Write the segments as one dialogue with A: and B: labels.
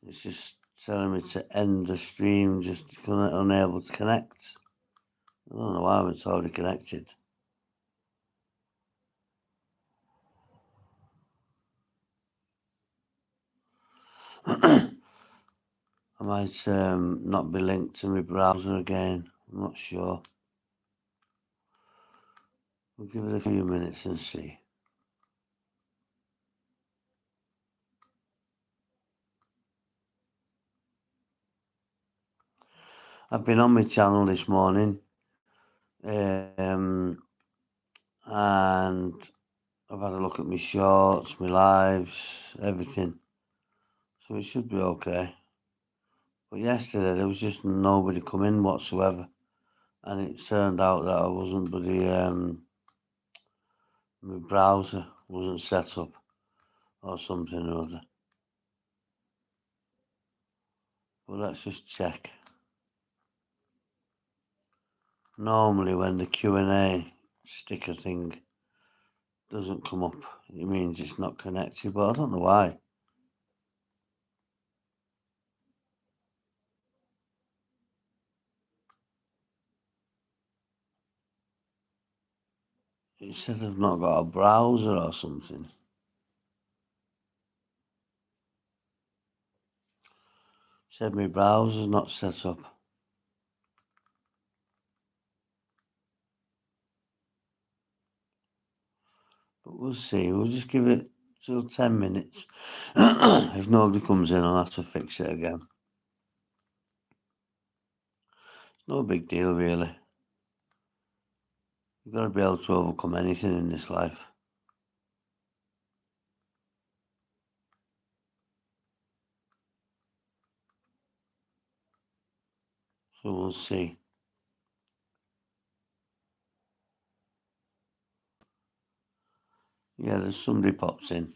A: It's just telling me to end the stream, just unable to connect. I don't know why it's already connected. I might not be linked to my browser again. I'm not sure. We'll give it a few minutes and see. I've been on my channel this morning, and I've had a look at my shorts, my lives, everything. So it should be okay. But yesterday there was just nobody coming whatsoever. And it turned out that I wasn't my browser wasn't set up or something or other. But let's just check. Normally when the Q&A sticker thing doesn't come up, it means it's not connected, but I don't know why. It said I've not got a browser or something. It said my browser's not set up. But we'll see. We'll just give it till 10 minutes. If nobody comes in, I'll have to fix it again. It's no big deal, really. You've got to be able to overcome anything in this life. So we'll see. Yeah, there's somebody pops in.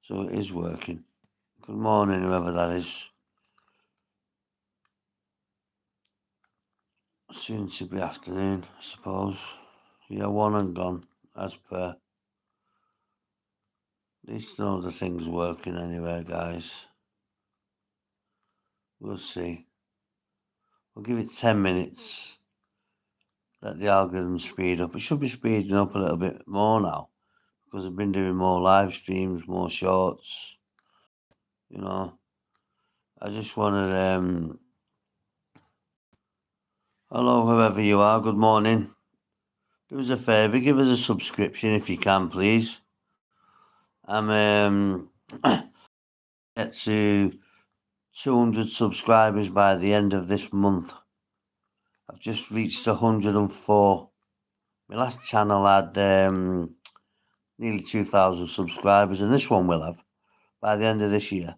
A: So it is working. Good morning, whoever that is. Soon to be afternoon, I suppose. Yeah, one and gone, as per. At least know the thing's working anyway, guys. We'll see. We'll give it 10 minutes. Let the algorithm speed up. It should be speeding up a little bit more now, because I've been doing more live streams, more shorts. You know, I just want to, hello, whoever you are, good morning. Do us a favour, give us a subscription if you can, please. I'm get to 200 subscribers by the end of this month. I've just reached 104. My last channel had nearly 2,000 subscribers, and this one will have. By the end of this year,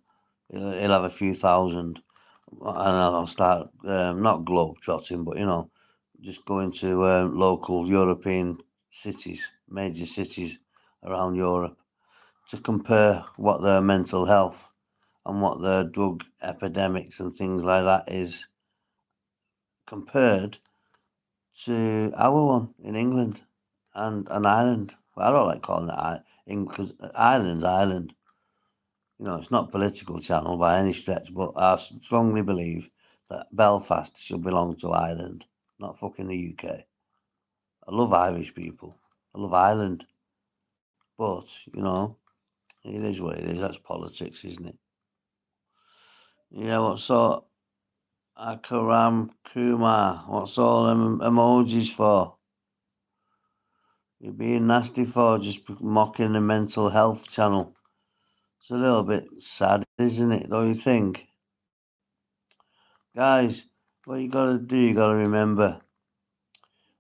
A: it'll have a few thousand. And I'll start, not globe trotting, but, just going to local European cities, major cities around Europe, to compare what their mental health and what their drug epidemics and things like that is compared to our one in England and Ireland. Well, I don't like calling it England, because Ireland's Ireland. It's not a political channel by any stretch, but I strongly believe that Belfast should belong to Ireland, not fucking the UK. I love Irish people. I love Ireland. But, it is what it is. That's politics, isn't it? Yeah, what's all Akaram Kumar? What's all them emojis for? You're being nasty for just mocking the mental health channel. It's a little bit sad, isn't it? Don't you think? Guys, what you got to do, you got to remember,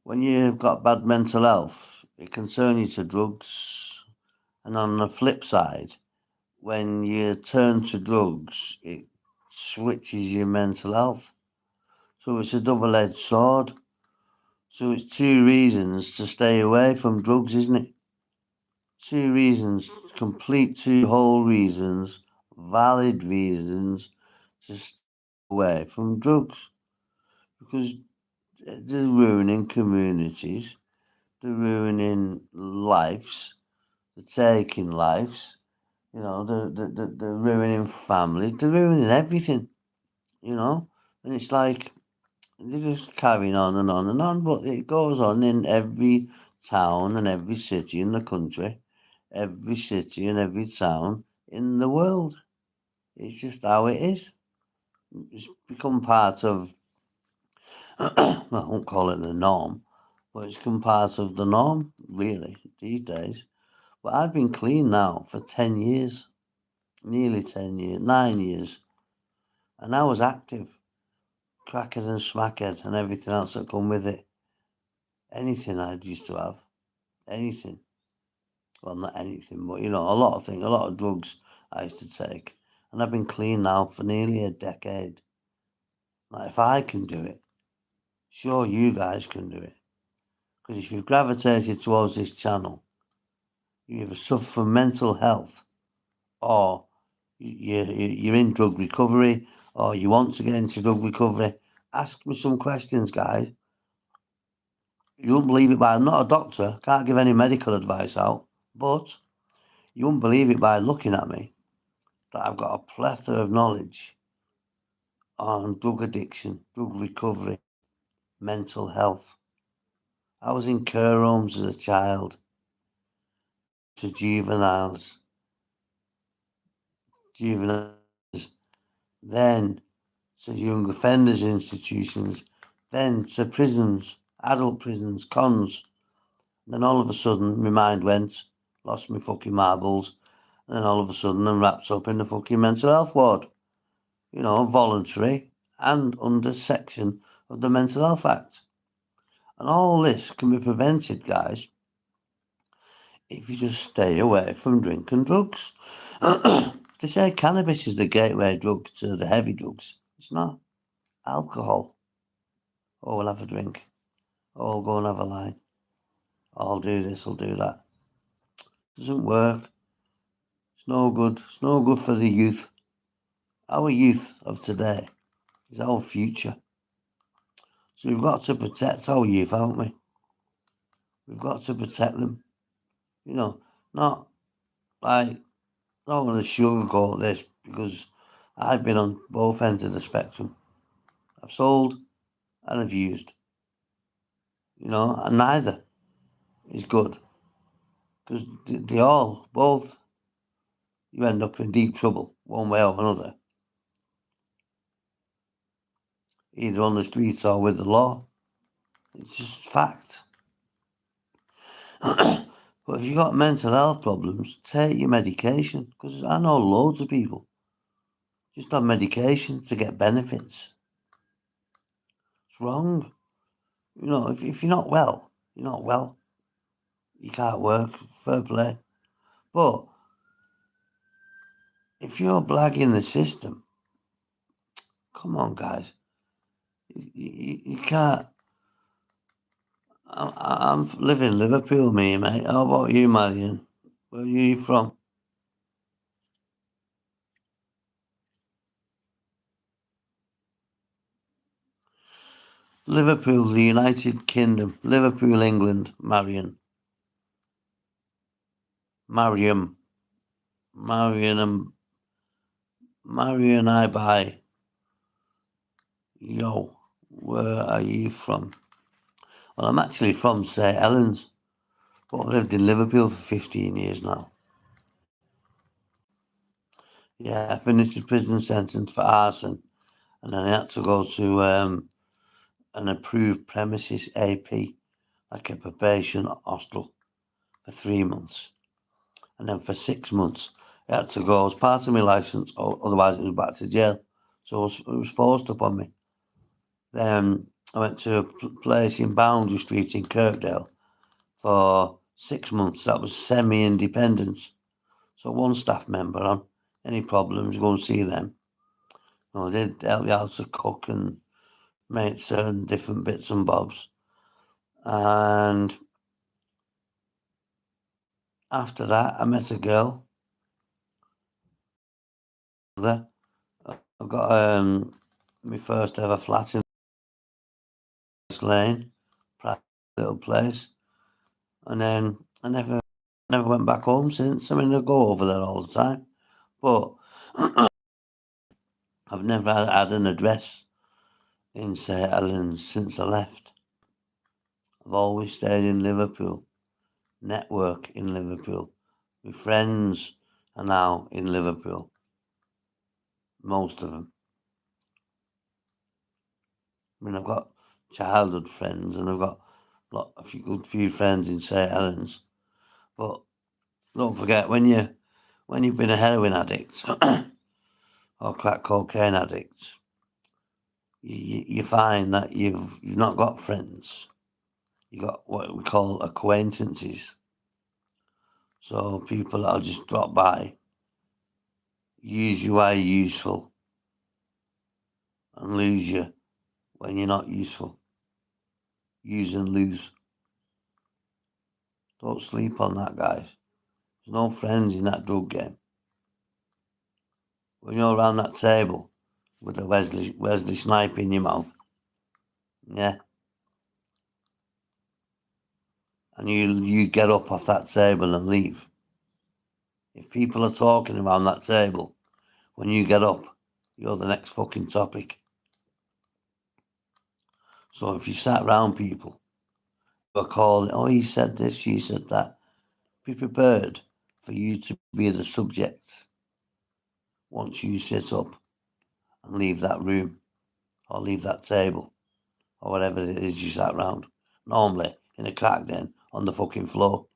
A: when you've got bad mental health, it can turn you to drugs. And on the flip side, when you turn to drugs, it switches your mental health. So it's a double-edged sword. So it's two reasons to stay away from drugs, isn't it? Two reasons, two whole reasons, valid reasons to stay away from drugs. Because they're ruining communities, they're ruining lives, they're taking lives, You know, they're ruining families, they're ruining everything, you know. And it's like they're just carrying on and on and on, but it goes on in every town and every city in the country, every city and every town in the world. It's just how it is. It's become part of, well, I won't call it the norm, but it's become part of the norm, really, these days. But I've been clean now for 10 years, nearly 10 years, 9 years, and I was active, crackhead and smackhead and everything else that come with it. Anything I used to have, anything. Well, not anything, but a lot of things, a lot of drugs I used to take. And I've been clean now for nearly a decade. Like, if I can do it, sure you guys can do it. Because if you've gravitated towards this channel, you either suffer from mental health, or you're in drug recovery, or you want to get into drug recovery. Ask me some questions, guys. You won't believe it, but I'm not a doctor, can't give any medical advice out, but you won't believe it by looking at me that I've got a plethora of knowledge on drug addiction, drug recovery, mental health. I was in care homes as a child, to juveniles, then to young offenders institutions, then to prisons, adult prisons, cons. Then all of a sudden, my mind went, lost my fucking marbles, and then all of a sudden I'm wrapped up in the fucking mental health ward. Voluntary and under section of the Mental Health Act. And all this can be prevented, guys, if you just stay away from drinking drugs. They say cannabis is the gateway drug to the heavy drugs. It's not. Alcohol. Oh, we'll have a drink. Oh, I'll go and have a line. I'll do this, I'll do that. Doesn't work. It's no good. It's no good for the youth. Our youth of today is our future. So we've got to protect our youth, haven't we? We've got to protect them. Not like, I don't want to sugarcoat this, because I've been on both ends of the spectrum. I've sold and I've used, and neither is good, because they all, both, you end up in deep trouble one way or another, either on the streets or with the law. It's just fact. But if you've got mental health problems, take your medication, because I know loads of people just on medication to get benefits. It's wrong. If you're not well, you're not well. You can't work, fair play. But if you're blagging the system, come on, guys. You can't. I'm living in Liverpool, me, mate. How about you, Marion? Where are you from? Liverpool, the United Kingdom. Liverpool, England, Marion. Mariam. Marion and Marion I buy. Yo, where are you from? Well, I'm actually from St Helens, but I've lived in Liverpool for 15 years now. Yeah, I finished a prison sentence for arson, and then I had to go to an approved premises AP, like a probation hostel, for 3 months. And then for 6 months, I had to go as part of my licence, or otherwise it was back to jail. So it was forced upon me. Then I went to a place in Boundary Street in Kirkdale for 6 months. That was semi-independence. So one staff member on, any problems, go and see them. They'd help you out to cook and make certain different bits and bobs. And after that, I met a girl there. I got my first ever flat in Lane, private little place, and then I never went back home since. I go over there all the time. But I've never had an address in St Helens since I left. I've always stayed in Liverpool, network in Liverpool. My friends are now in Liverpool, most of them. I mean, I've got childhood friends and I've got a few friends in St Helens. But don't forget, when you've been a heroin addict or crack cocaine addict, you find that you've not got friends. You got what we call acquaintances. So people that'll just drop by, use you while you're useful, and lose you when you're not useful. Use and lose. Don't sleep on that, guys. There's no friends in that drug game. When you're around that table with a Wesley Snipe in your mouth, yeah, and you get up off that table and leave. If people are talking around that table, when you get up, you're the next fucking topic. So if you sat around people who are calling, oh, he said this, she said that, be prepared for you to be the subject once you sit up and leave that room or leave that table or whatever it is you sat around. Normally in a crack den on the fucking floor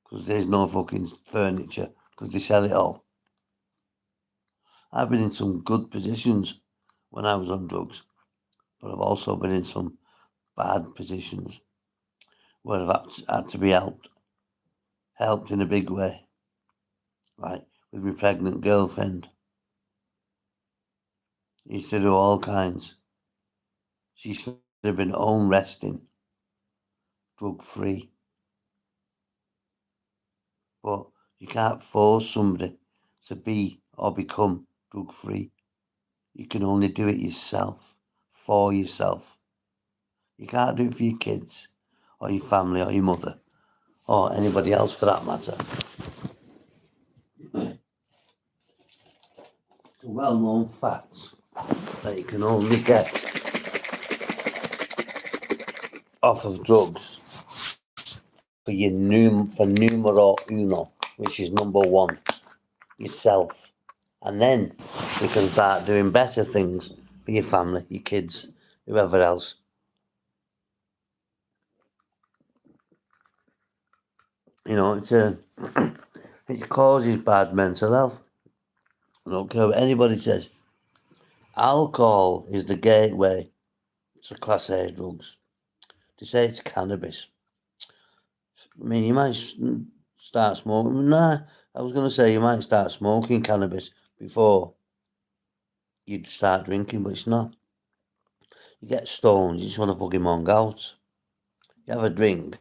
A: because there's no fucking furniture because they sell it all. I've been in some good positions when I was on drugs, but I've also been in some bad positions where I've had to be helped in a big way, like with my pregnant girlfriend. Used to do all kinds. She should have been home resting, drug free. But you can't force somebody to be or become drug free. You can only do it yourself, for yourself. You can't do it for your kids or your family or your mother or anybody else for that matter. It's a well-known fact that you can only get off of drugs for numero uno, which is number one, yourself. And then you can start doing better things for your family, your kids, whoever else. You know, it causes bad mental health. I don't care what anybody says. Alcohol is the gateway to class A drugs. They say it's cannabis. I mean, you might start smoking. Nah, I was going to say you might start smoking cannabis before you'd start drinking, but it's not. You get stoned, you just want to fucking mong out. You have a drink,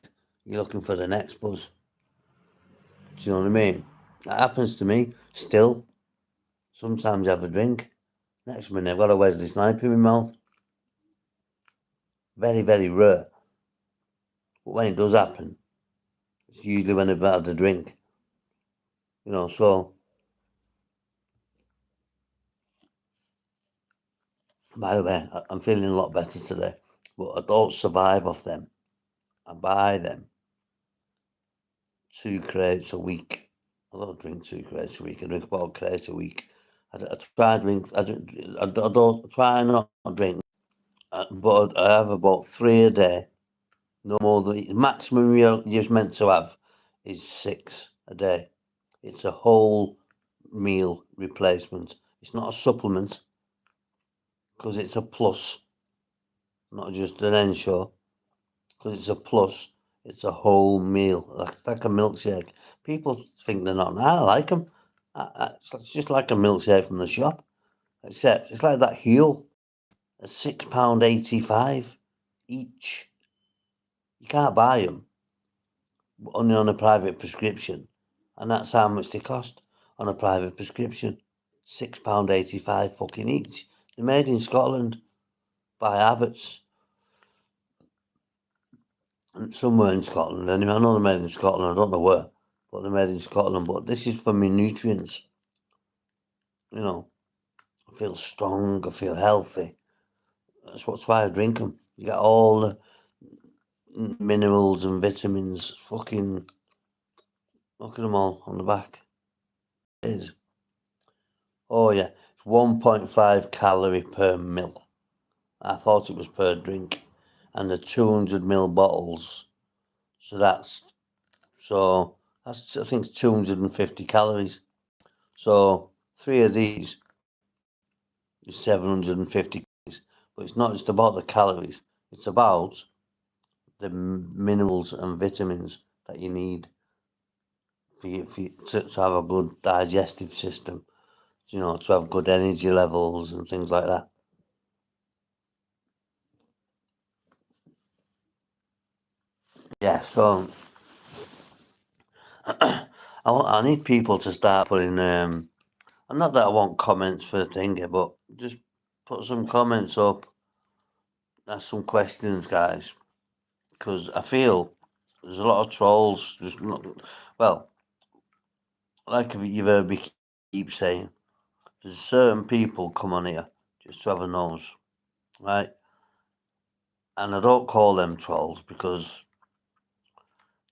A: you're looking for the next buzz. Do you know what I mean? That happens to me still. Sometimes I have a drink. Next minute, I've got a Wesley Snipe in my mouth. Very, very rare. But when it does happen, it's usually when I've had a drink. You know, so. By the way, I'm feeling a lot better today. But I don't survive off them. I buy them 2 crates a week. I don't drink 2 crates a week. I drink about a crate a week. I try drink. I don't try not to drink, but I have about 3 a day. No more than the maximum you're meant to have is 6 a day. It's a whole meal replacement. It's not a supplement because it's a plus, not just an ensure. Because it's a plus. It's a whole meal, like a milkshake. People think they're not. I like them. It's just like a milkshake from the shop, except it's like that Huel, at £6.85 each. You can't buy them only on a private prescription, and that's how much they cost on a private prescription. £6.85 fucking each. They're made in Scotland by Abbott's. Somewhere in Scotland. Anyway, I know they're made in Scotland. I don't know where, but they're made in Scotland. But this is for me nutrients. you know, I feel strong, I feel healthy. That's why I drink them. You get all the minerals and vitamins. Fucking look at them all on the back. It is. Oh yeah, it's 1.5 calorie per mil. I thought it was per drink, and the 200 ml bottles. So that's I think it's 250 calories. So 3 of these is 750 calories. But it's not just about the calories. It's about the minerals and vitamins that you need to have a good digestive system. You know, to have good energy levels and things like that. Yeah. So I need people to start putting. And not that I want comments for the thing, but just put some comments up. Ask some questions, guys, because I feel there's a lot of trolls. Just not, well, like you've heard me keep saying, there's certain people come on here just to have a nose, right? And I don't call them trolls because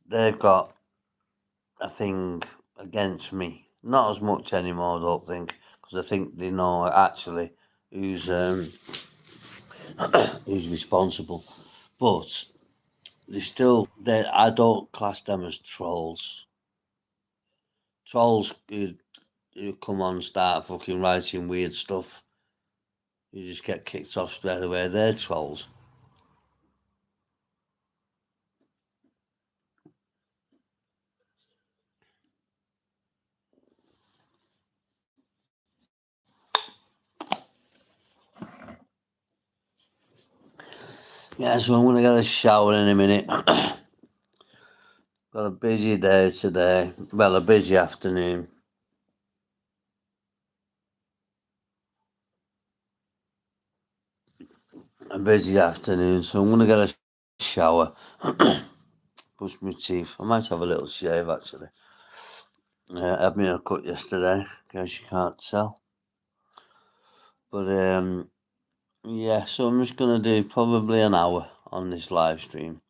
A: they've got a thing against me. Not as much anymore, I don't think, because I think they know actually who's who's responsible. But I don't class them as trolls. Trolls who come on and start fucking writing weird stuff. You just get kicked off straight away. They're trolls. Yeah, so I'm gonna get a shower in a minute. Got a busy day today. Well, a busy afternoon. A busy afternoon, so I'm gonna get a shower. Brush my teeth. I might have a little shave actually. I had my hair cut yesterday, in case you can't tell. But yeah, so I'm just gonna do probably an hour on this live stream.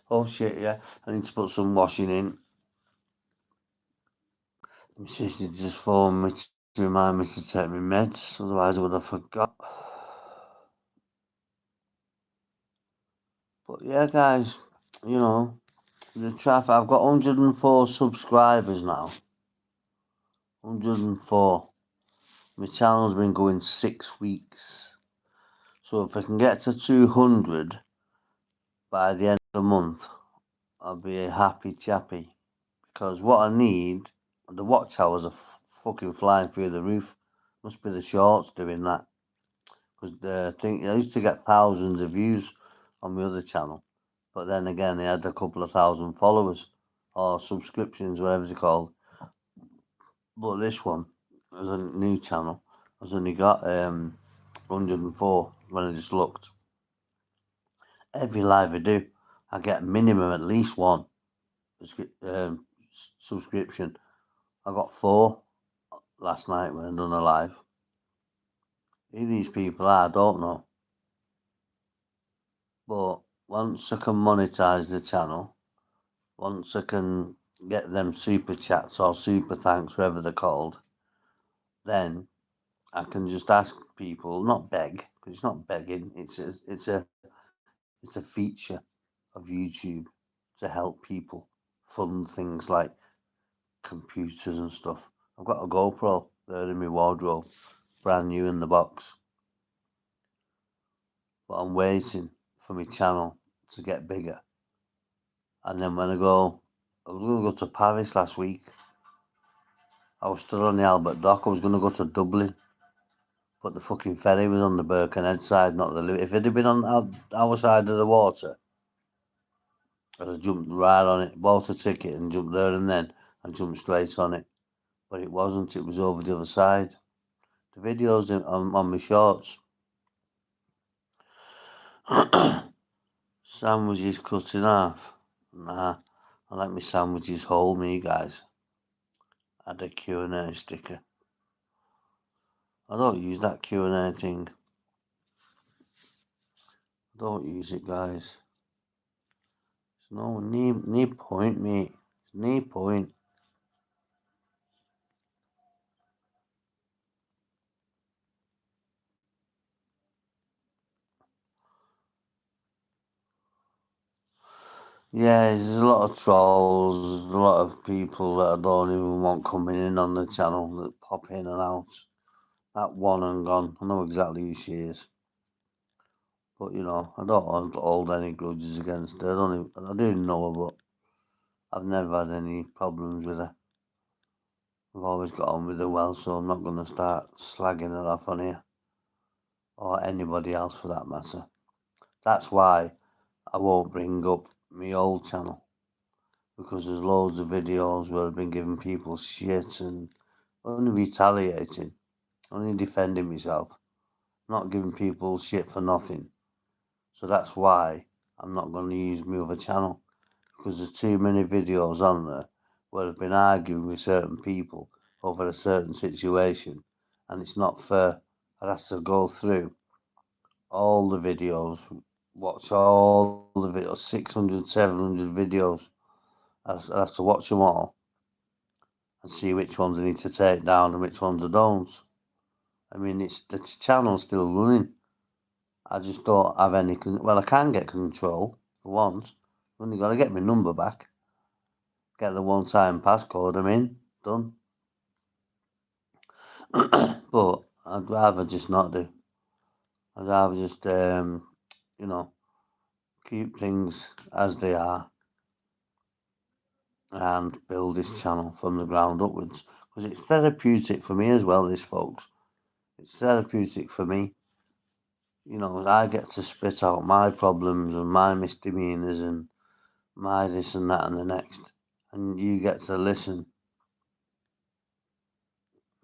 A: Oh shit, yeah. I need to put some washing in. My sister just phoned me to remind me to take my meds, otherwise I would have forgot. But yeah, guys, you know, the traffic. I've got 104 subscribers now. 104. My channel's been going 6 weeks. So if I can get to 200 by the end of the month, I'll be a happy chappy. Because what I need, the watch hours are fucking flying through the roof. Must be the shorts doing that. Because I used to get thousands of views on my other channel. But then again, they had a couple of thousand followers or subscriptions, whatever it's called. But this one, as a new channel, has only got 104 when I just looked. Every live I do, I get minimum at least one subscription. I got 4 last night when I done a live. Who these people are, I don't know. But once I can monetize the channel, once I can get them super chats or super thanks, whatever they're called, then I can just ask people, not beg, because it's not begging. It's a feature of YouTube to help people fund things like computers and stuff. I've got a GoPro there in my wardrobe, brand new in the box, but I'm waiting for my channel to get bigger. And then I was going to go to Paris last week. I was still on the Albert Dock. I was going to go to Dublin, but the fucking ferry was on the Birkenhead side, not the. If it had been on our side of the water, I'd have jumped right on it, bought a ticket, and jumped there and then, and jumped straight on it. But it wasn't. It was over the other side. The videos on my shorts. Sandwiches cut in half. Nah, I like my sandwiches whole, me guys. Add a Q&A sticker. I don't use that Q&A thing. Don't use it, guys. It's no knee point, mate. It's knee point. Yeah, there's a lot of trolls, there's a lot of people that I don't even want coming in on the channel that pop in and out. That one and gone. I know exactly who she is. But you know, I don't hold any grudges against her. I do know her, but I've never had any problems with her. I've always got on with her well, so I'm not going to start slagging her off on here. Or anybody else for that matter. That's why I won't bring up my old channel. Because there's loads of videos where I've been giving people shit and only retaliating, only defending myself, not giving people shit for nothing. So that's why I'm not going to use my other channel, because there's too many videos on there where I've been arguing with certain people over a certain situation, and it's not fair. I'd have to go through all the videos, watch all the videos, 600, 700 videos. I'd have to watch them all and see which ones I need to take down and which ones I don't. I mean, the channel's still running. I just don't have any. Well, I can get control for once. Only got to get my number back. Get the one-time passcode. I'm in. Done. But I'd rather just not do. I'd rather just, keep things as they are and build this channel from the ground upwards. Because it's therapeutic for me as well, this, folks. It's therapeutic for me. You know, I get to spit out my problems and my misdemeanors and my this and that and the next. And you get to listen.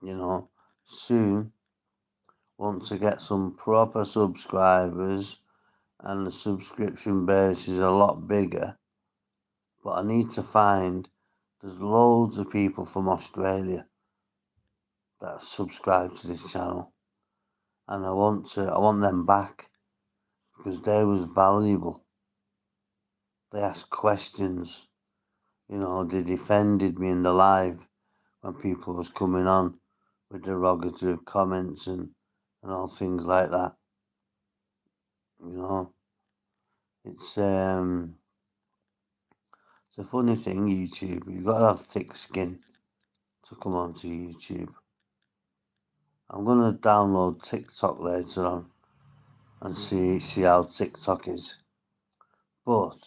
A: You know, soon, want to get some proper subscribers and the subscription base is a lot bigger. But I need to find, there's loads of people from Australia that subscribe to this channel. And I want them back because they was valuable. They asked questions. You know, they defended me in the live when people was coming on with derogative comments and all things like that. You know, it's a funny thing, YouTube. You've got to have thick skin to come onto YouTube. I'm gonna download TikTok later on and see how TikTok is. But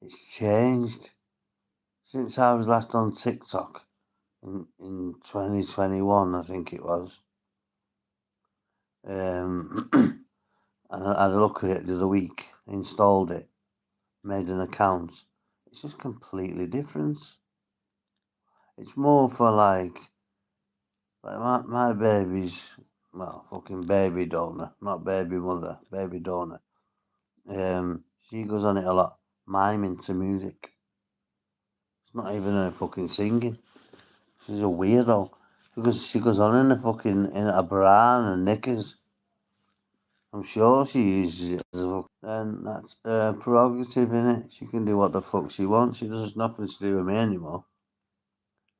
A: it's changed since I was last on TikTok in 2021, I think it was. And I had a look at it the other week, installed it, made an account. It's just completely different. It's more for like my baby's, well, fucking baby donor, not baby mother, baby donor. She goes on it a lot, miming to music. It's not even her fucking singing. She's a weirdo because she goes on in a bra and a knickers. I'm sure she uses it as a fuck, and that's her prerogative, innit? She can do what the fuck she wants. She does nothing to do with me anymore.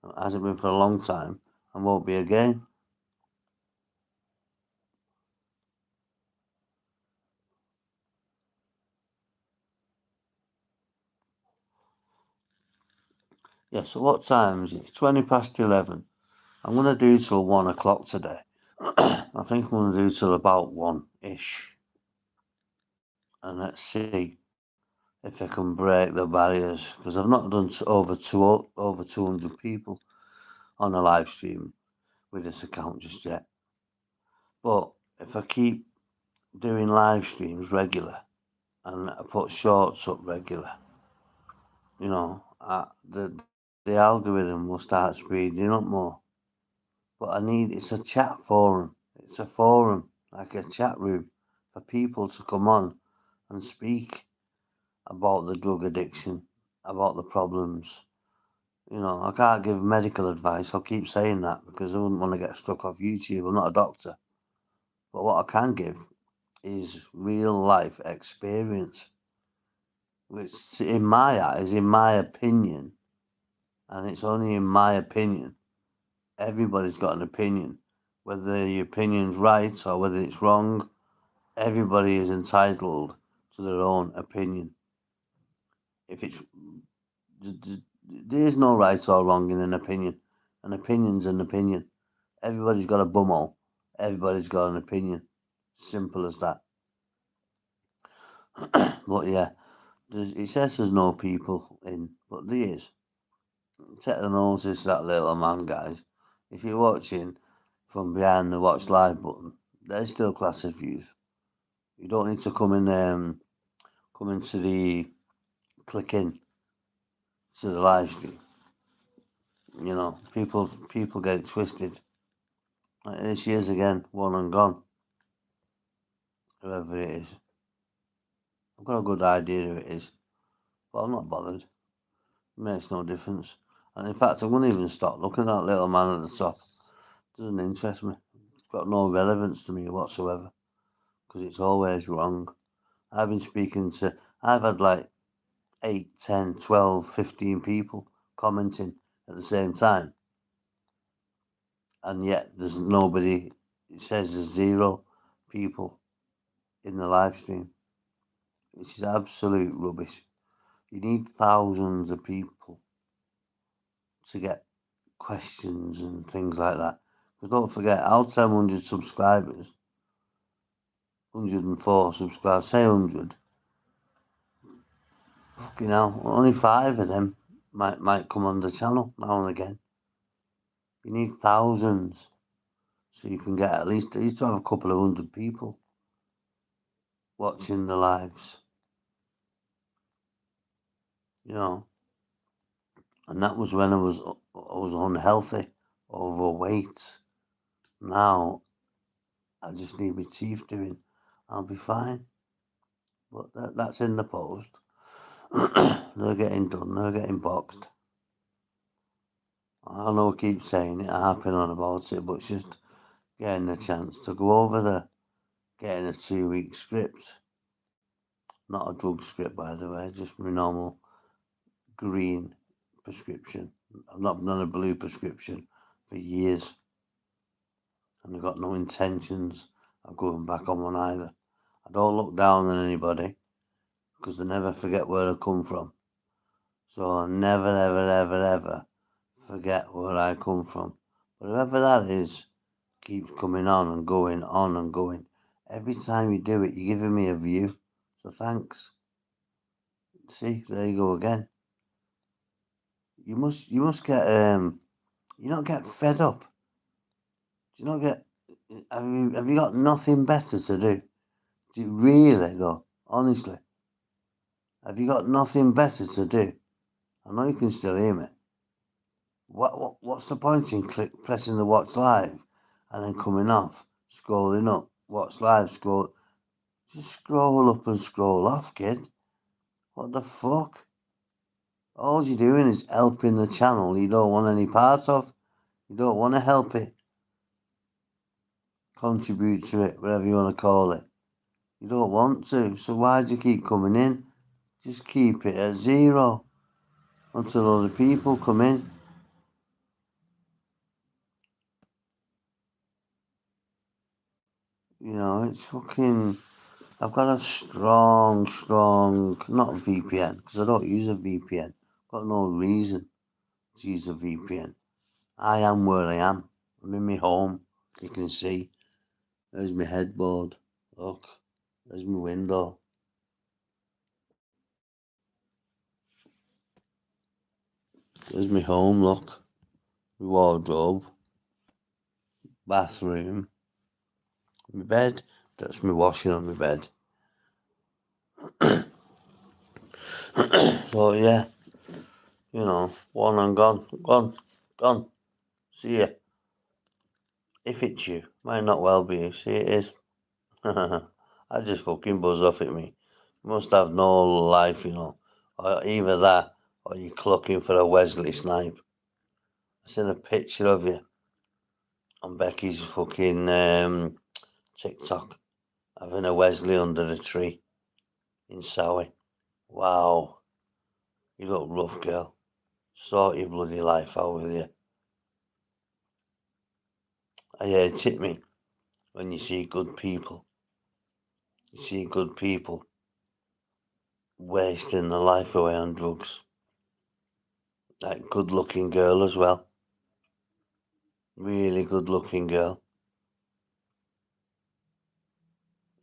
A: It hasn't been for a long time and won't be again. Yeah, so what time is it? It's 20 past 11. I'm going to do till 1 o'clock today. I think I'm going to do till about 1-ish. And let's see if I can break the barriers. Because I've not done over 200 people on a live stream with this account just yet. But if I keep doing live streams regular and I put shorts up regular, you know, the algorithm will start speeding up more. But it's a chat forum. It's a forum, like a chat room for people to come on and speak about the drug addiction, about the problems. I can't give medical advice. I'll keep saying that because I wouldn't want to get struck off YouTube. I'm not a doctor. But what I can give is real life experience, which, in my eyes, in my opinion, and it's only in my opinion, everybody's got an opinion. Whether the opinion's right or whether it's wrong, everybody is entitled to their own opinion. If it's There is no right or wrong in an opinion. An opinion's an opinion. Everybody's got a bumhole. Everybody's got an opinion. Simple as that. But yeah, it says there's no people in, but there is. Take the notice of that little man, guys. If you're watching from behind the watch live button, there's still class of views. You don't need to come into the click in to the live stream. People get it twisted. Like this year's again, one and gone. Whoever it is. I've got a good idea who it is, but I'm not bothered. It makes no difference. And in fact, I wouldn't even stop looking at that little man at the top. It doesn't interest me. It's got no relevance to me whatsoever, because it's always wrong. I've had like 8, 10, 12, 15 people commenting at the same time. And yet there's nobody, it says there's 0 people in the live stream, which is absolute rubbish. You need thousands of people to get questions and things like that. Because don't forget, out of 100 subscribers, 104 subscribers, say 100, fucking hell, only 5 of them might come on the channel now and again. You need thousands, so you can get at least to have a couple of 100 people watching the lives. And that was when I was unhealthy, overweight. Now I just need my teeth doing. I'll be fine. But that's in the post. They're getting done. They're getting boxed. I know I keep saying it, harping on about it, but it's just getting the chance to go over there, getting a 2-week script. Not a drug script, by the way, just my normal green prescription. I've not done a blue prescription for years, and I've got no intentions of going back on one either. I don't look down on anybody, because I never forget where I come from. So I never, ever, ever, ever forget where I come from. But whoever that is keeps coming on and going on and going. Every time you do it, you're giving me a view. So thanks. See, there you go again. You must get you not get fed up. Do you not get have you got nothing better to do? Do you really though? Honestly. Have you got nothing better to do? I know you can still hear me. What's the point in pressing the watch live and then coming off, scrolling up, watch live, scroll. Just scroll up and scroll off, kid. What the fuck? All you're doing is helping the channel you don't want any part of. You don't want to help it. Contribute to it, whatever you want to call it. You don't want to, so why do you keep coming in? Just keep it at 0 until other people come in. It's fucking... I've got a strong, not VPN, because I don't use a VPN. I've got no reason to use a VPN. I am where I am. I'm in my home. You can see. There's my headboard. Look. There's my window. There's my home, look. My wardrobe. Bathroom. My bed. That's my washing on my bed. So yeah. One and gone. Gone. See ya. If it's you. Might not well be you. See, it is. I just fucking buzz off at me. You must have no life, or either that or you're clucking for a Wesley snipe. I seen a picture of you on Becky's fucking TikTok having a Wesley under a tree in Sowie. Wow, you look rough, girl. Sort your bloody life out with you. I hate it, me, when you see good people. You see good people wasting their life away on drugs. That good looking girl as well. Really good looking girl.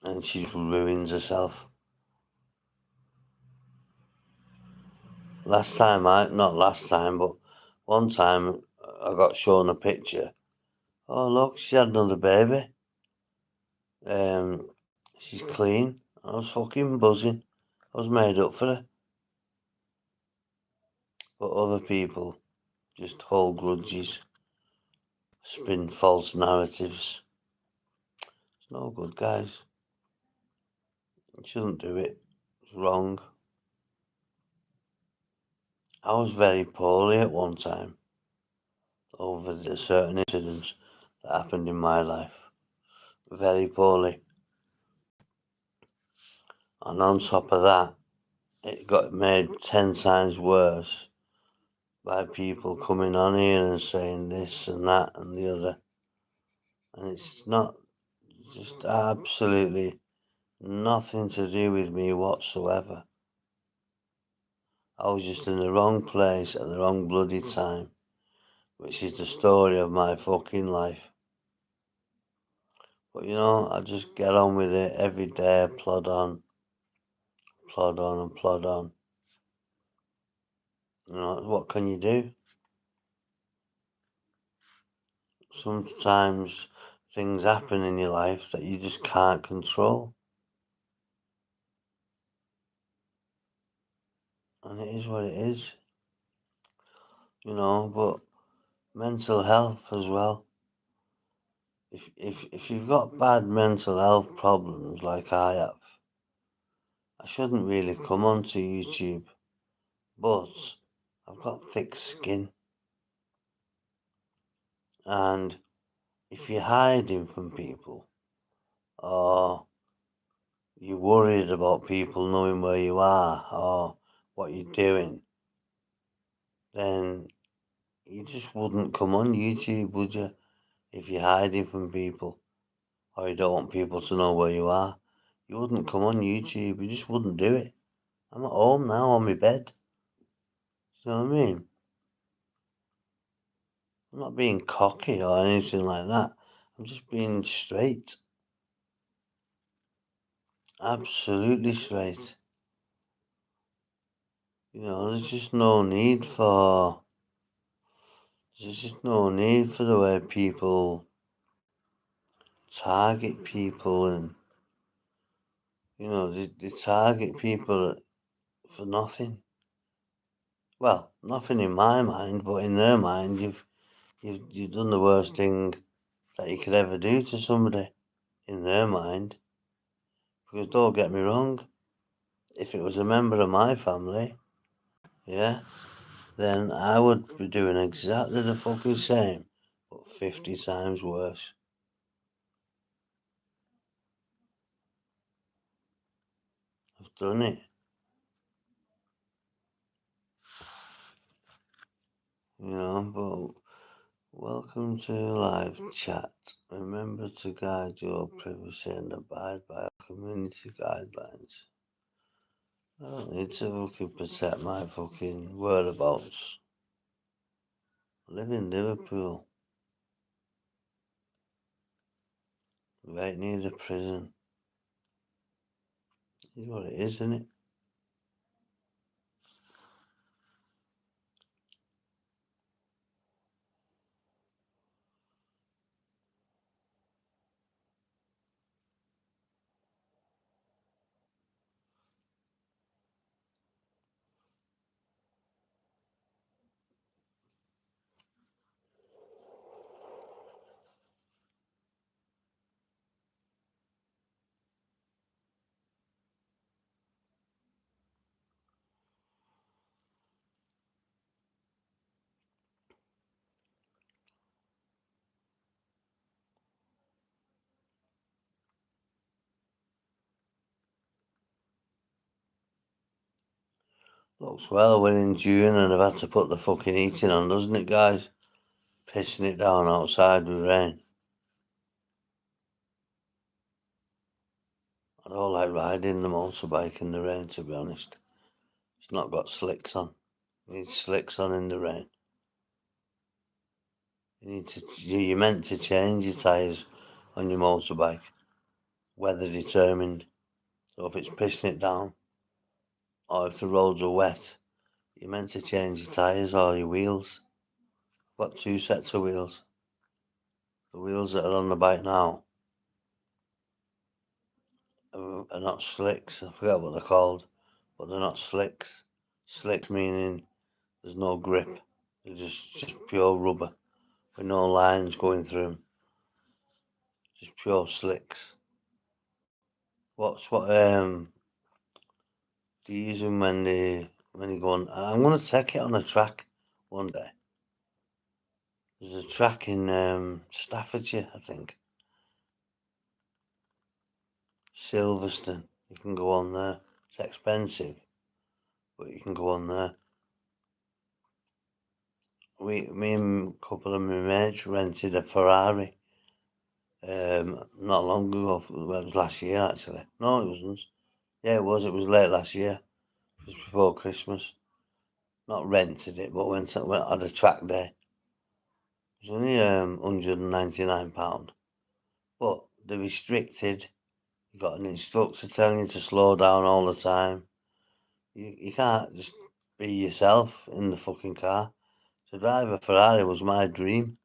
A: And she ruins herself. Not last time, but one time I got shown a picture. Oh, look, she had another baby. She's clean. I was fucking buzzing. I was made up for her. But other people just hold grudges, spin false narratives. It's no good, guys. You shouldn't do it. It's wrong. I was very poorly at one time over the certain incidents that happened in my life. Very poorly. And on top of that, it got made 10 times worse by people coming on here and saying this and that and the other. And it's not just absolutely nothing to do with me whatsoever. I was just in the wrong place at the wrong bloody time, which is the story of my fucking life. But I just get on with it every day, plod on and plod on. What can you do? Sometimes things happen in your life that you just can't control. And it is what it is. But mental health as well. If you've got bad mental health problems like I have, I shouldn't really come onto YouTube. But I've got thick skin. And if you're hiding from people, or you're worried about people knowing where you are or what you're doing, then you just wouldn't come on YouTube, would you? If you're hiding from people or you don't want people to know where you are, you wouldn't come on YouTube. You just wouldn't do it. I'm at home now on my bed. You know what I mean? I'm not being cocky or anything like that. I'm just being straight. Absolutely straight. There's just no need for the way people target people, and they target people for nothing. Well, nothing in my mind, but in their mind, you've done the worst thing that you could ever do to somebody. In their mind, because don't get me wrong, if it was a member of my family, yeah, then I would be doing exactly the fucking same, but 50 times worse. I've done it. But welcome to live chat. Remember to guide your privacy and abide by our community guidelines. I don't need to fucking protect my fucking whereabouts. I live in Liverpool, right near the prison. Is what it is, isn't it? Looks well, we're in June and I've had to put the fucking heating on, doesn't it, guys? Pissing it down outside with rain. I don't like riding the motorbike in the rain, to be honest. It's not got slicks on. You need slicks on in the rain. You're meant to change your tyres on your motorbike, weather determined. So if it's pissing it down, or if the roads are wet, you're meant to change your tyres or your wheels. I've got 2 sets of wheels. The wheels that are on the bike now are not slicks. I forget what they're called, but they're not slicks. Slicks meaning there's no grip. They're just pure rubber with no lines going through them. Just pure slicks. What do you use them when you go on? I'm gonna take it on a track one day. There's a track in Staffordshire, I think. Silverstone. You can go on there. It's expensive, but you can go on there. Me and a couple of my mates rented a Ferrari not long ago. Well, it was last year actually. No, it wasn't. Yeah, it was. It was late last year. It was before Christmas. Not rented it, but went on a track day. It was only £199, but they're restricted. You got an instructor telling you to slow down all the time. You can't just be yourself in the fucking car. To drive a Ferrari was my dream.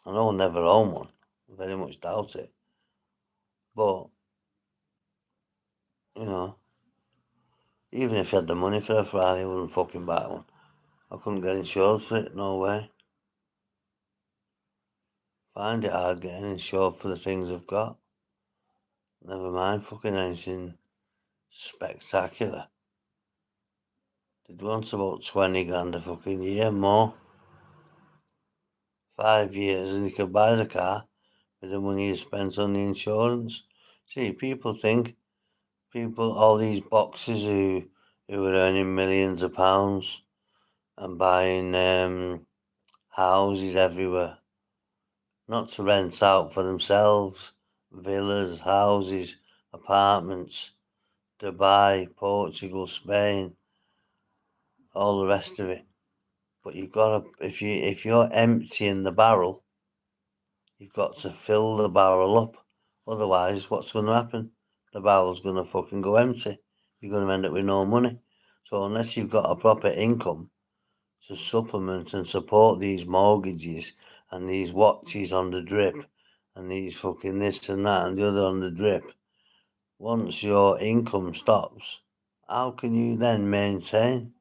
A: I know I'll never own one. I very much doubt it. But, you know, even if you had the money for a Ferrari, I wouldn't fucking buy one. I couldn't get insured for it, no way. Find it hard getting insured for the things I've got. Never mind fucking anything spectacular. They'd want about 20 grand a fucking year more. 5 years and you could buy the car with the money you spent on the insurance. See, all these boxers who are earning millions of pounds and buying houses everywhere, not to rent out for themselves, villas, houses, apartments, Dubai, Portugal, Spain, all the rest of it. But you've got to, if you're emptying the barrel, you've got to fill the barrel up. Otherwise, what's going to happen? The barrel's going to fucking go empty. You're going to end up with no money. So unless you've got a proper income to supplement and support these mortgages and these watches on the drip and these fucking this and that and the other on the drip, once your income stops, how can you then maintain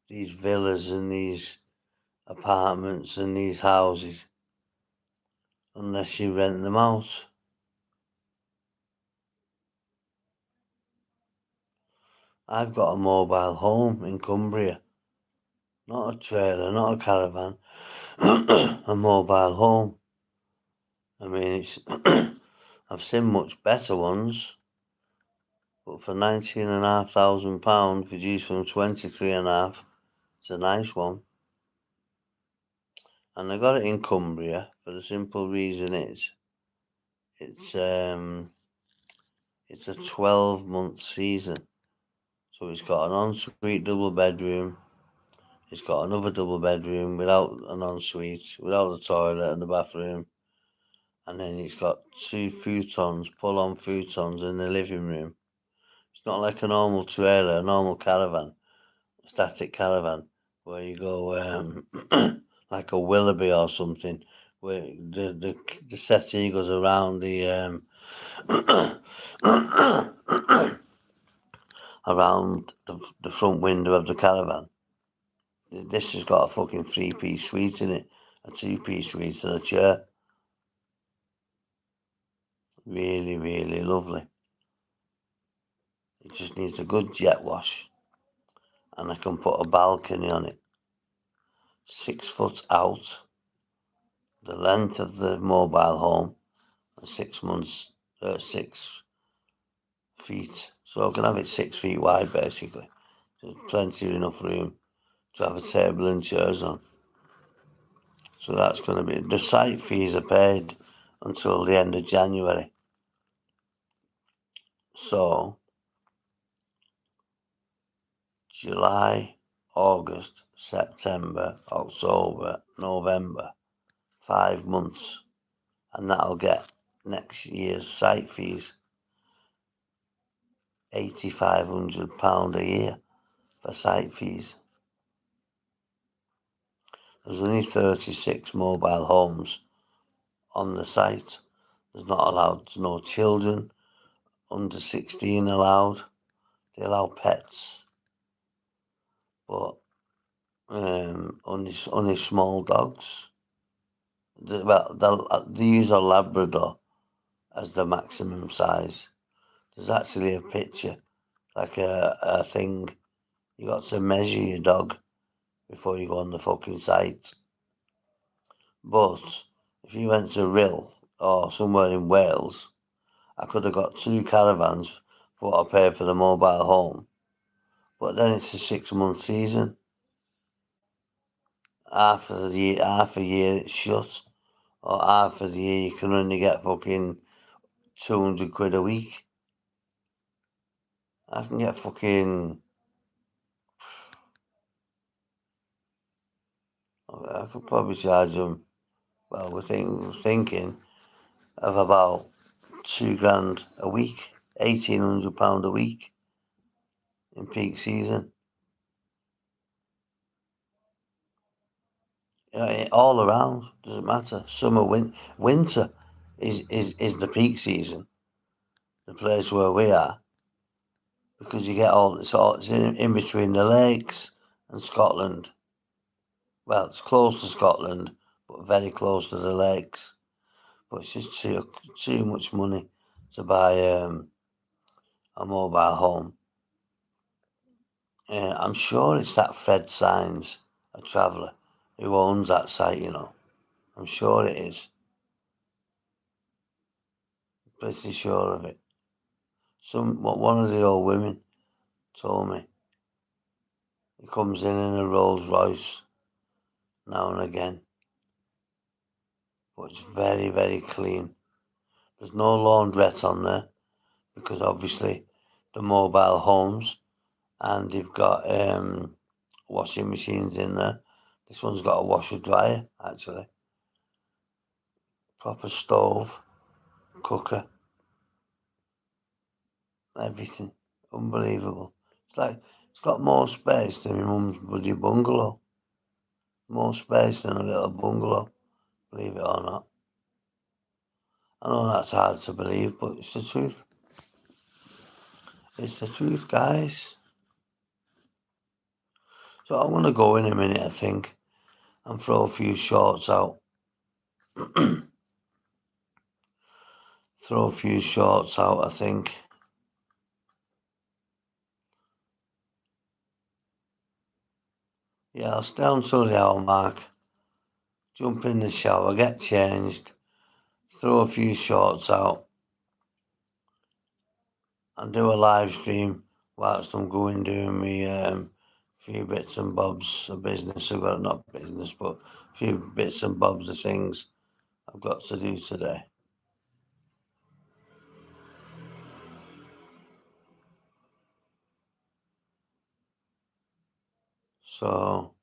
A: these villas and these apartments and these houses unless you rent them out? I've got a mobile home in Cumbria, not a trailer, not a caravan, a mobile home. I mean, it's I've seen much better ones, but for £19,500 produced from 23.5, it's a nice one. And I got it in Cumbria for the simple reason it's a 12-month season. So it's got an ensuite double bedroom. It's got another double bedroom without an ensuite, without the toilet and the bathroom. And then it's got 2 futons, pull-on futons in the living room. It's not like a normal trailer, a normal caravan, a static caravan, where you go like a Willoughby or something, where the settee goes around around the front window of the caravan. This has got a fucking 3-piece suite in it, a 2-piece suite and a chair. Really, really lovely. It just needs a good jet wash, and I can put a balcony on it, 6 foot out, the length of the mobile home, and 6 months, 6 feet. So I can have it 6 feet wide, basically. There's plenty of enough room to have a table and chairs on. So that's going to be... The site fees are paid until the end of January. So July, August, September, October, November, 5 months, and that'll get next year's site fees £8,500 a year for site fees. There's only 36 mobile homes on the site. There's no children under 16 allowed. They allow pets, but only small dogs. They use a Labrador as the maximum size. There's actually a picture, like a thing. You got to measure your dog before you go on the fucking site. But if you went to Rill or somewhere in Wales, I could have got 2 caravans for what I paid for the mobile home. But then it's a 6-month season. Half a year it's shut. Or half of the year you can only get fucking 200 quid a week. I can get fucking... I could probably charge them... Well, we're thinking of about £2,000 a week, £1,800 a week in peak season. All around, doesn't matter. Summer, winter is the peak season. The place where we are, because you get it's in between the lakes and Scotland. Well, it's close to Scotland, but very close to the lakes. But it's just too much money to buy a mobile home. I'm sure it's that Fred Signs, a traveller, who owns that site, I'm sure it is. Pretty sure of it. One of the old women told me. He comes in a Rolls Royce now and again. But it's very, very clean. There's no laundrette on there, because obviously the mobile homes, and they've got washing machines in there. This one's got a washer dryer, actually. Proper stove, cooker, everything. Unbelievable. It's got more space than my mum's bloody bungalow. More space than a little bungalow, believe it or not. I know that's hard to believe, but it's the truth. It's the truth, guys. So I'm going to go in a minute, I think, and throw a few shorts out. I think. Yeah, I'll stay until the hour mark. Jump in the shower, get changed, throw a few shorts out, and do a live stream whilst I'm going doing me few bits and bobs of business. I've got, not business, but a few bits and bobs of things I've got to do today. So,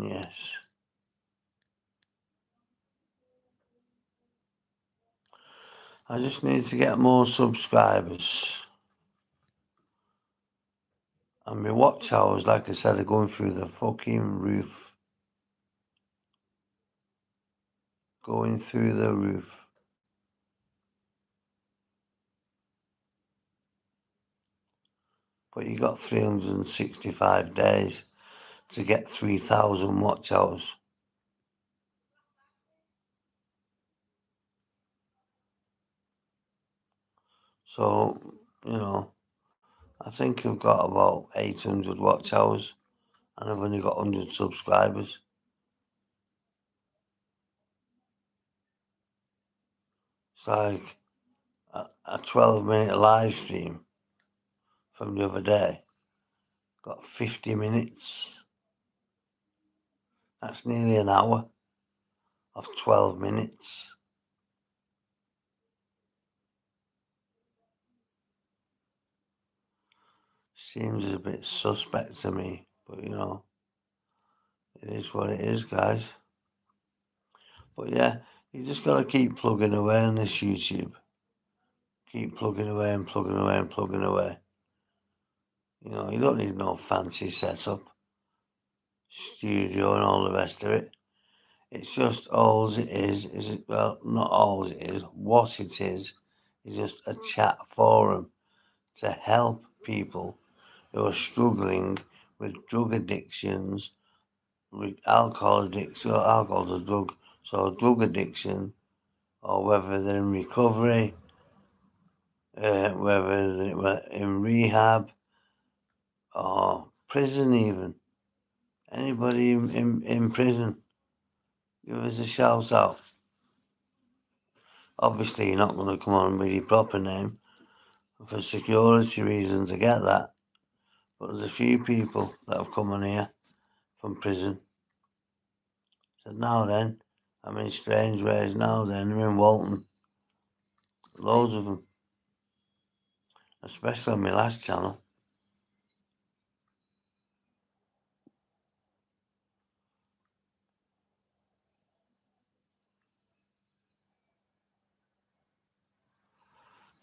A: yes. I just need to get more subscribers. And my watch hours, like I said, are going through the fucking roof. Going through the roof. But you got 365 days to get 3,000 watch hours. So, I think I've got about 800 watch hours, and I've only got 100 subscribers. It's like, a 12-minute live stream from the other day got 50 minutes. That's nearly an hour of 12 minutes. Seems a bit suspect to me, but you know, it is what it is, guys. But yeah, you just got to keep plugging away on this YouTube. Keep plugging away and plugging away and plugging away. You know, you don't need no fancy setup, studio and all the rest of it. It's just all it is it, well, not all it is, what it is just a chat forum to help people who are struggling with drug addictions, with alcohol addiction, or alcohol's a drug, so drug addiction, or whether they're in recovery, whether they're in rehab, or prison even. Anybody in prison, give us a shout out. Obviously, you're not going to come on with your proper name for security reasons, I get that. But there's a few people that have come on here from prison. Said, now then, I'm in Strange Ways, now then, I'm in Walton. Loads of them. Especially on my last channel.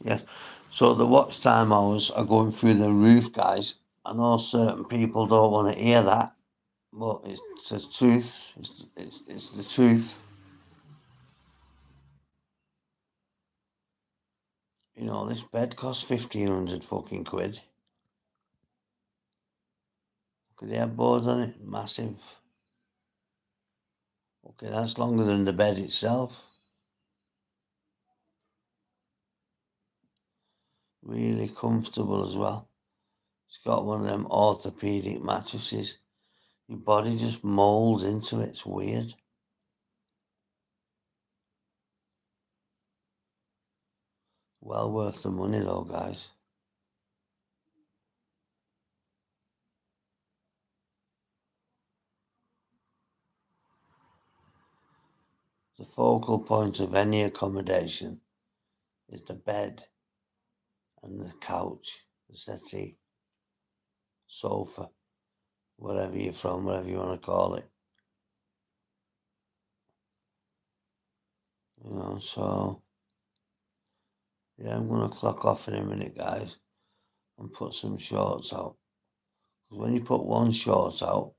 A: Yes. So the watch time hours are going through the roof, guys. I know certain people don't want to hear that, but it's the truth. It's the truth. You know, this bed costs 1,500 fucking quid. Look at the headboard on it, massive. Okay, that's longer than the bed itself. Really comfortable as well. It's got one of them orthopedic mattresses. Your body just molds into it. It's weird. Well worth the money though, guys. The focal point of any accommodation is the bed and the couch, the settee, sofa, wherever you're from, whatever you want to call it. You know, so yeah, I'm gonna clock off in a minute, guys, and put some shorts out. Because when you put one short out,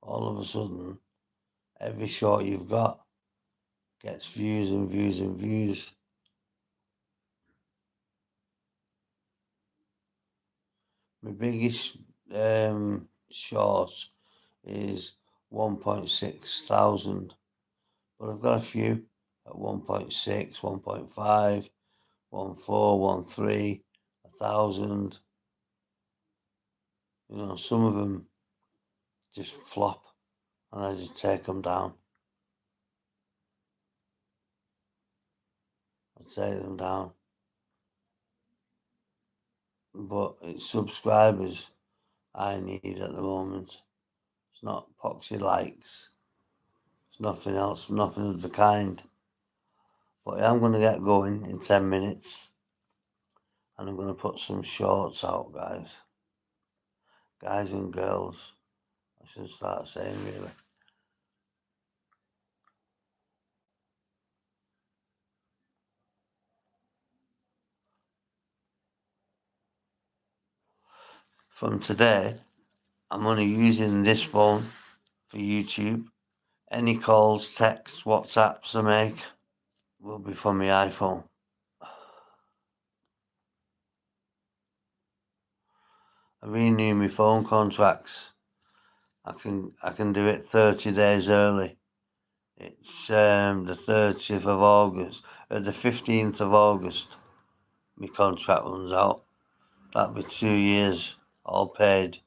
A: all of a sudden, every short you've got gets views and views and views. My biggest short is 1.6 thousand, but I've got a few at 1.6, 1.5, 1.4, 1.3, 1,000. You know, some of them just flop and I just take them down. I take them down. But it's subscribers I need at the moment. It's not poxy likes. It's nothing else, nothing of the kind. But yeah, I'm going to get going in 10 minutes. And I'm going to put some shorts out, guys. Guys and girls. I should start saying, really. From today, I'm only using this phone for YouTube. Any calls, texts, WhatsApps I make will be from my iPhone. I renew my phone contracts. I can do it 30 days early. It's the 30th of August, the 15th of August. My contract runs out. That'll be 2 years, all paid.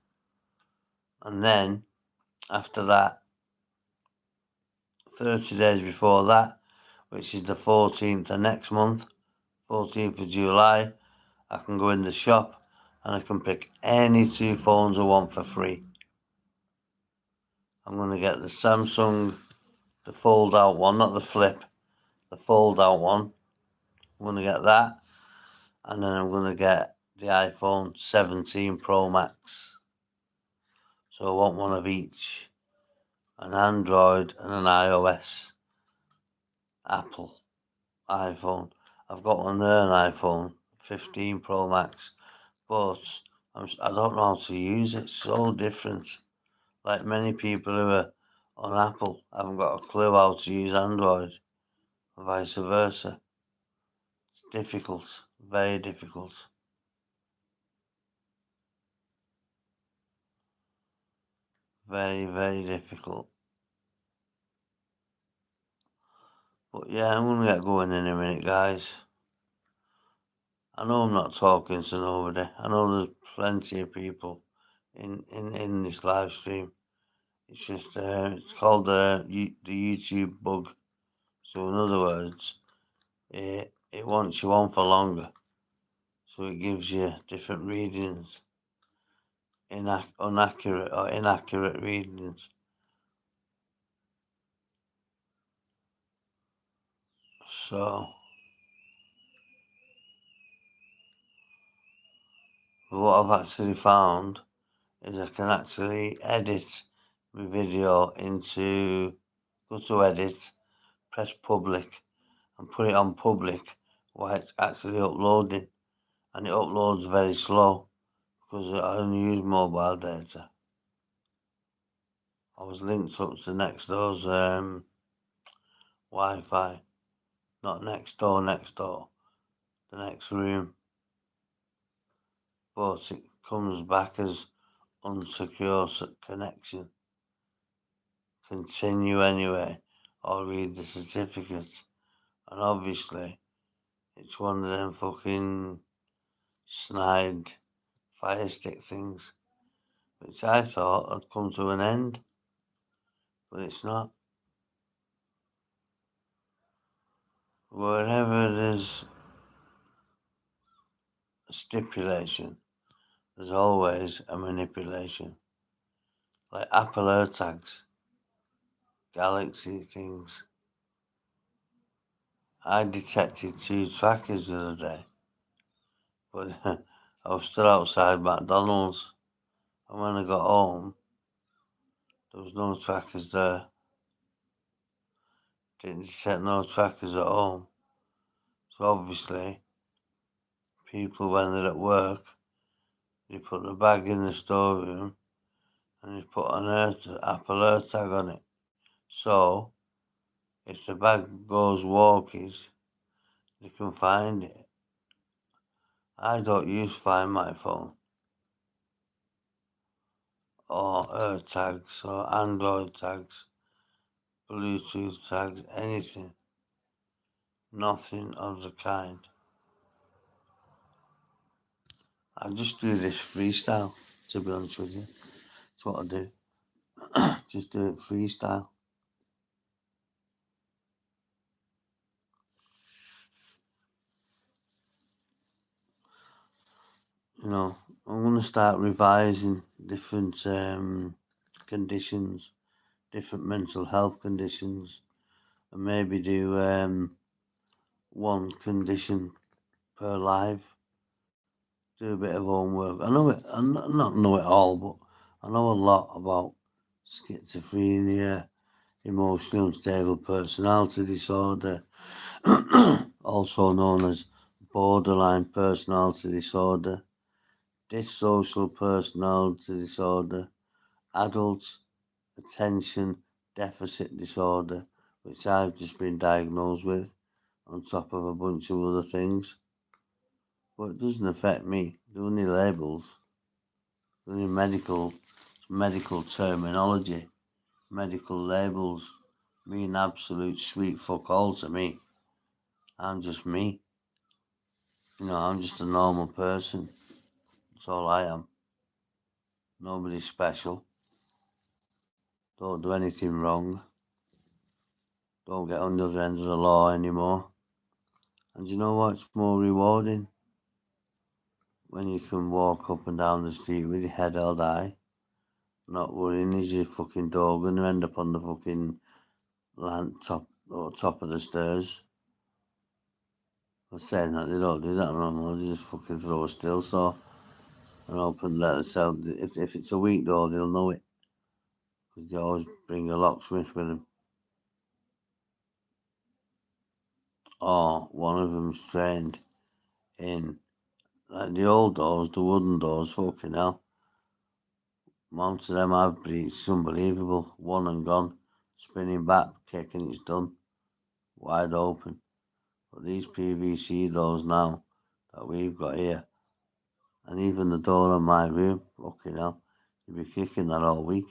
A: And then after that, 30 days before that, which is the 14th of next month, 14th of July, I can go in the shop and I can pick any two phones I want for free. I'm going to get the Samsung, the fold out one, not the flip, the fold out one. I'm going to get that, and then I'm going to get the iPhone 17 Pro Max. So I want one of each, an Android and an iOS. Apple iPhone. I've got one there, an iPhone 15 Pro Max, but I don't know how to use it. It's so different. Like many people who are on Apple, haven't got a clue how to use Android, and vice versa. It's difficult, very difficult. Very, very difficult. But yeah, I'm going to get going in a minute, guys. I know I'm not talking to nobody. I know there's plenty of people in this live stream. It's just, it's called the YouTube bug. So in other words, it wants you on for longer. So it gives you different readings, inaccurate or inaccurate readings. So what I've actually found is I can actually edit my video go to edit, press public, and put it on public while it's actually uploading. And it uploads very slow because I only use mobile data. I was linked up to next door's Wi-Fi, not next door, the next room. But it comes back as unsecure connection. Continue anyway, or read the certificate. And obviously, it's one of them fucking snide fire stick things, which I thought had come to an end, but it's not. Wherever there's a stipulation, there's always a manipulation. Like Apple AirTags, Galaxy things. I detected 2 trackers the other day, but I was still outside McDonald's, and when I got home, there was no trackers there. Didn't detect no trackers at home. So obviously, people when they're at work, they put the bag in the storeroom and they put an Apple AirTag on it. So if the bag goes walkies, they can find it. I don't use Find My Phone or AirTags or Android tags, Bluetooth tags, anything. Nothing of the kind. I just do this freestyle, to be honest with you. That's what I do. Just do it freestyle. You know, I'm going to start revising different conditions, different mental health conditions, and maybe do one condition per live. Do a bit of homework. I know it, I not know it all, but I know a lot about schizophrenia, emotional unstable personality disorder, also known as borderline personality disorder, dissocial personality disorder, adult attention deficit disorder, which I've just been diagnosed with, on top of a bunch of other things. But it doesn't affect me. They're only labels, they're only medical terminology, medical labels mean absolute sweet fuck all to me. I'm just me. You know, I'm just a normal person. That's all I am. Nobody's special. Don't do anything wrong. Don't get under the end of the law anymore. And you know what's more rewarding? When you can walk up and down the street with your head held high, not worrying is your fucking dog going to end up on the fucking top of the stairs. I'm saying that they don't do that normal, they just fucking throw a still saw and open let themselves. If it's a weak door, they'll know it because they always bring a locksmith with them. Or one of them's trained in like the old doors, the wooden doors. Fucking hell, most of them I've breached. It's unbelievable. One and gone, spinning back, kicking, it's done, wide open. But these PVC doors now that we've got here, and even the door in my room, fucking hell, you'll be kicking that all week.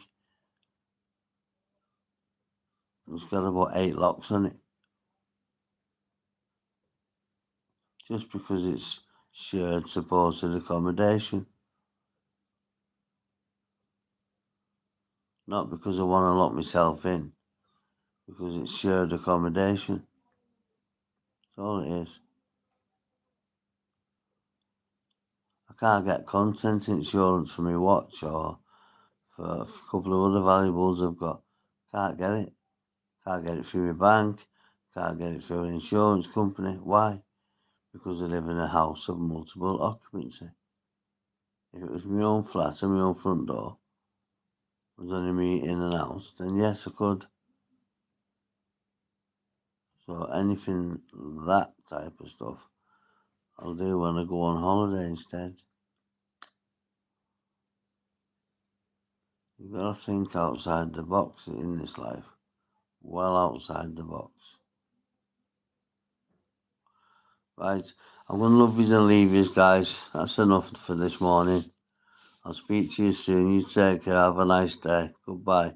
A: It's got about 8 locks on it, just because it's shared supported accommodation. Not because I want to lock myself in, because it's shared accommodation. That's all it is. I can't get content insurance for my watch or for a couple of other valuables I've got. Can't get it. Can't get it through my bank. Can't get it through an insurance company. Why? Because I live in a house of multiple occupancy. If it was my own flat and my own front door, was only me in and out, then yes, I could. So anything, that type of stuff, I'll do when I go on holiday instead. You've got to think outside the box in this life. Well outside the box. Right, I'm going to love yous and leave yous, guys. That's enough for this morning. I'll speak to you soon. You take care. Have a nice day. Goodbye.